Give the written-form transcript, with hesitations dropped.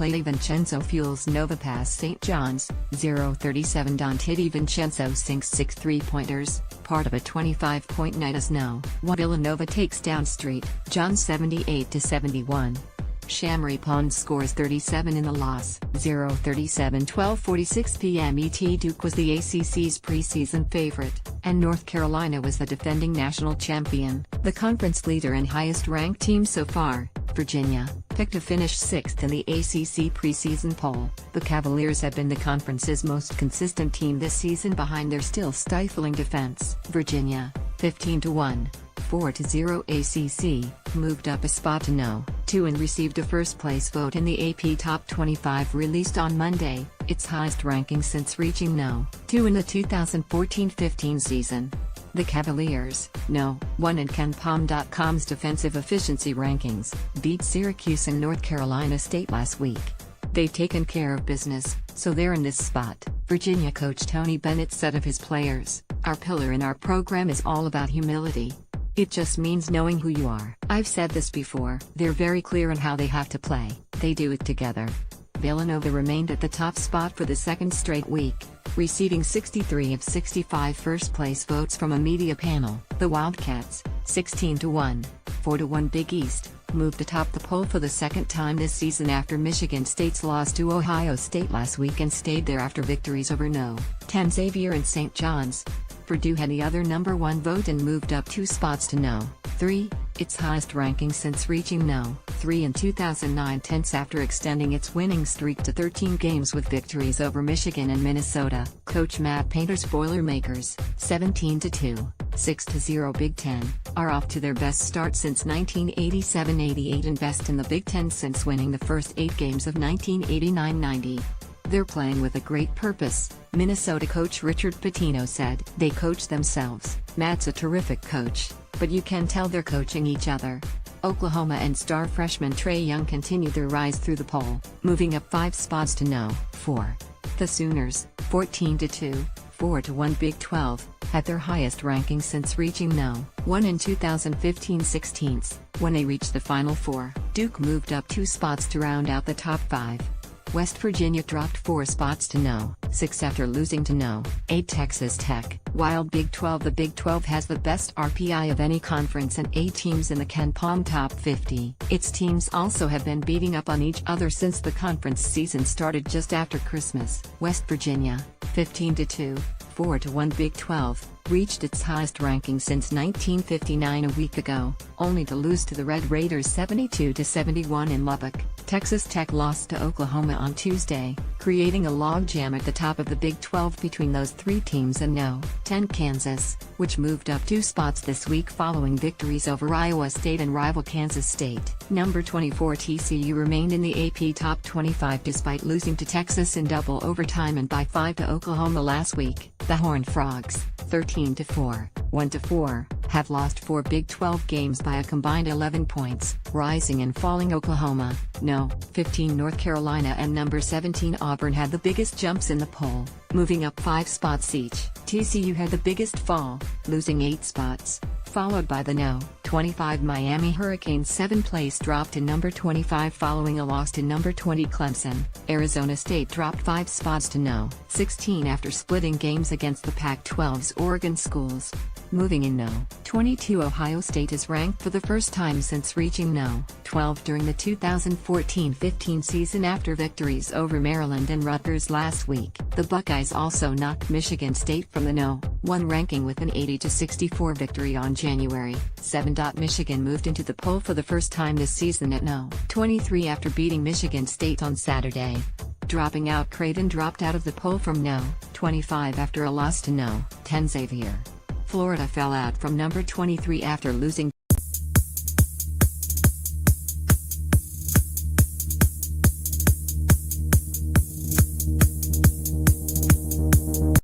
Clay DiVincenzo fuels Nova past St. John's, 0-37 Dante DiVincenzo sinks 6 3-pointers, part of a 25-point night as no. Villanova takes down St. John's 78-71. Shamri Pond scores 37 in the loss, 0-37 12:46 p.m. ET. Duke was the ACC's preseason favorite, and North Carolina was the defending national champion. The conference leader and highest-ranked team so far, Virginia, picked to finish 6th in the ACC preseason poll. The Cavaliers have been the conference's most consistent team this season behind their still stifling defense. Virginia, 15-1. 4-0 ACC, moved up a spot to no. 2 and received a first-place vote in the AP Top 25 released on Monday, its highest ranking since reaching no. 2 in the 2014-15 season. The Cavaliers, no. 1 in KenPom.com's defensive efficiency rankings, beat Syracuse and North Carolina State last week. They've taken care of business, so they're in this spot. Virginia coach Tony Bennett said of his players, "Our pillar in our program is all about humility. It just means knowing who you are. I've said this before. They're very clear on how they have to play. They do it together." Villanova remained at the top spot for the second straight week, receiving 63 of 65 first-place votes from a media panel. The Wildcats, 16-1, 4-1 Big East, moved atop the poll for the second time this season after Michigan State's loss to Ohio State last week and stayed there after victories over no. 10 Xavier and St. John's. Purdue had the other number 1 vote and moved up 2 spots to no. 3, its highest ranking since reaching no. 3 in 2009-10 after extending its winning streak to 13 games with victories over Michigan and Minnesota. Coach Matt Painter's Boilermakers, 17-2, 6-0 Big Ten, are off to their best start since 1987-88 and best in the Big Ten since winning the first 8 games of 1989-90. They're playing with a great purpose, Minnesota coach Richard Pitino said. They coach themselves. Matt's a terrific coach, but you can tell they're coaching each other. Oklahoma and star freshman Trae Young continued their rise through the poll, moving up 5 spots to no. 4. The Sooners, 14-2, 4-1 Big 12, had their highest ranking since reaching no. 1 in 2015-16, when they reached the Final Four. Duke moved up 2 spots to round out the top 5. West Virginia dropped 4 spots to no. 6 after losing to no. 8 Texas Tech. While Big 12, the Big 12 has the best RPI of any conference and 8 teams in the KenPom Top 50. Its teams also have been beating up on each other since the conference season started just after Christmas. West Virginia, 15-2, 4-1 Big 12, reached its highest ranking since 1959 a week ago, only to lose to the Red Raiders 72-71 in Lubbock. Texas Tech lost to Oklahoma on Tuesday, creating a logjam at the top of the Big 12 between those 3 teams and no. 10 Kansas, which moved up 2 spots this week following victories over Iowa State and rival Kansas State. Number 24 TCU remained in the AP Top 25 despite losing to Texas in double overtime and by 5 to Oklahoma last week. The Horned Frogs, 13-4, 1-4, have lost 4 Big 12 games by a combined 11 points, rising and falling Oklahoma, no. 15 North Carolina and number 17 Auburn had the biggest jumps in the poll, moving up 5 spots each. TCU had the biggest fall, losing 8 spots, followed by the no. 25 Miami Hurricanes 7th place dropped to number 25 following a loss to number 20 Clemson. Arizona State dropped 5 spots to no. 16 after splitting games against the Pac-12's Oregon schools. Moving in no. 22 Ohio State is ranked for the first time since reaching no. 12 during the 2014-15 season after victories over Maryland and Rutgers last week. The Buckeyes also knocked Michigan State from the no. 1 ranking with an 80-64 victory on January 7. Michigan moved into the poll for the first time this season at no. 23 after beating Michigan State on Saturday. Dropping out, Creighton dropped out of the poll from no. 25 after a loss to no. 10 Xavier. Florida fell out from number 23 after losing